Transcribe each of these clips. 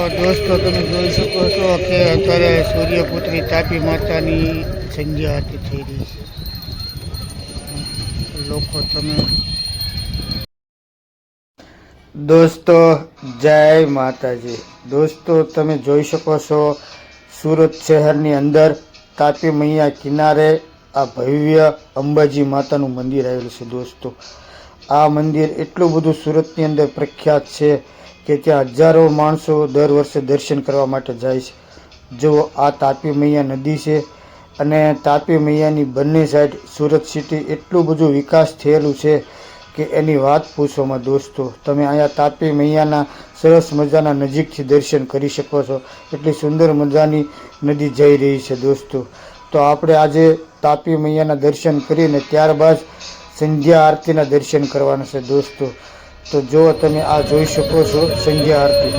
દોસ્તો તમે જોઈ શકો છો કે અત્યારે સૂર્યપુત્રી તાપી માતાની સંધ્યા આરતી થઈ રહી છે। લોકો તમે દોસ્તો જય માતાજી। દોસ્તો તમે જોઈ શકો છો સુરત શહેરની અંદર તાપી મૈયા કિનારે આ ભવ્ય અંબાજી માતાનું મંદિર આવેલું છે। દોસ્તો આ મંદિર એટલું બધું સુરતની અંદર પ્રખ્યાત છે કે ત્યાં હજારો માણસો દર વર્ષે દર્શન કરવા માટે જાય છે। જો આ તાપી મૈયા નદી છે અને તાપી મૈયાની બંને સાઈડ સુરત સિટી એટલું બધું વિકાસ થયેલું છે કે એની વાત પૂછવામાં। દોસ્તો તમે અહીંયા તાપી મૈયાના સરસ મજાના નજીકથી દર્શન કરી શકો છો। એટલી સુંદર મજાની નદી જઈ રહી છે। દોસ્તો તો આપણે આજે તાપી મૈયાના દર્શન કરીને ત્યારબાદ સંધ્યા આરતીના દર્શન કરવાના છે। દોસ્તો તો જો તમે આ જોઈ શકો છો સંધ્યા આરતી।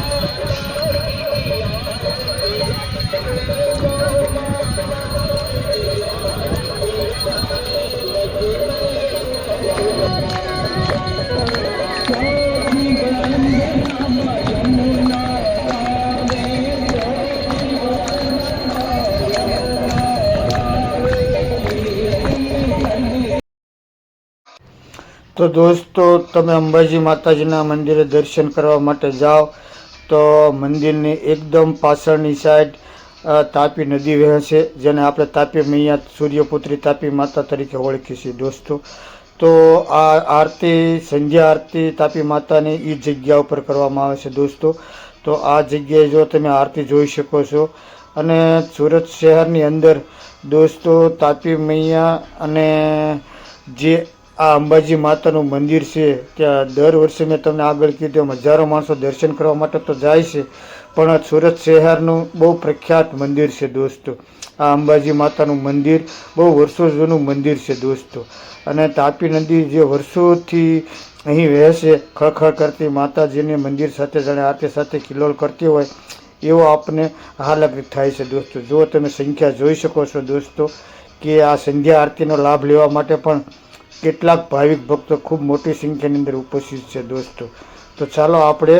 તો દોસ્તો તમે અંબાજી માતાજીના મંદિરે દર્શન કરવા માટે જાઓ તો મંદિરની એકદમ પાછળની સાઈડ તાપી નદી વહે છે, જેને આપણે તાપી મૈયા સૂર્યપુત્રી તાપી માતા તરીકે ઓળખીએ છીએ। દોસ્તો તો આ આરતી સંધ્યા આરતી તાપી માતાની એ જગ્યા ઉપર કરવામાં આવે છે। દોસ્તો તો આ જગ્યાએ જો તમે આરતી જોઈ શકો છો અને સુરત શહેરની અંદર દોસ્તો તાપી મૈયા અને જે આ અંબાજી માતાનું મંદિર છે ત્યાં દર વર્ષે મેં તમને આગળ કીધું એમ હજારો માણસો દર્શન કરવા માટે તો જાય છે, પણ સુરત શહેરનું બહુ પ્રખ્યાત મંદિર છે। દોસ્તો આ અંબાજી માતાનું મંદિર બહુ વર્ષો જૂનું મંદિર છે। દોસ્તો અને તાપી નદી જે વર્ષોથી અહીં વહેશે ખળખળ કરતી માતાજીને મંદિર સાથે જાણે આરતી સાથે કિલોલ કરતી હોય એવો આપણને હાલાકી થાય છે। દોસ્તો જો તમે સંખ્યા જોઈ શકો છો દોસ્તો કે આ સંધ્યા આરતીનો લાભ લેવા માટે પણ કેટલાક ભાવિક ભક્તો ખૂબ મોટી સંખ્યાની અંદર ઉપસ્થિત છે। દોસ્તો તો ચાલો આપણે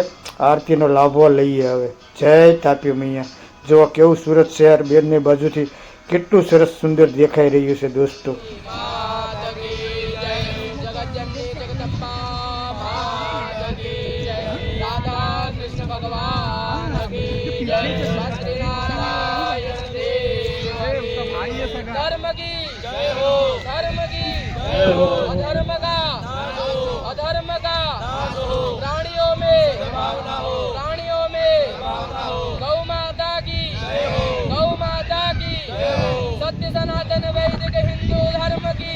આરતીનો લાભો લઈએ। હવે જય તાપી મૈયા। જો કેવું સુરત શહેર બેનની બાજુથી કેટલું સરસ સુંદર દેખાઈ રહ્યું છે। દોસ્તો अधर्म का प्राणियों में गौ माता की सत्य सनातन वैदिक हिंदू धर्म की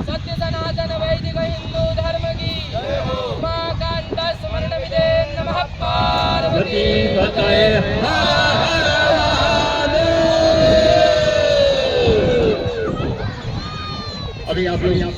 सत्य सनातन वैदिक हिंदू धर्म की उमाकांत स्मरण विदे नमः पार्वती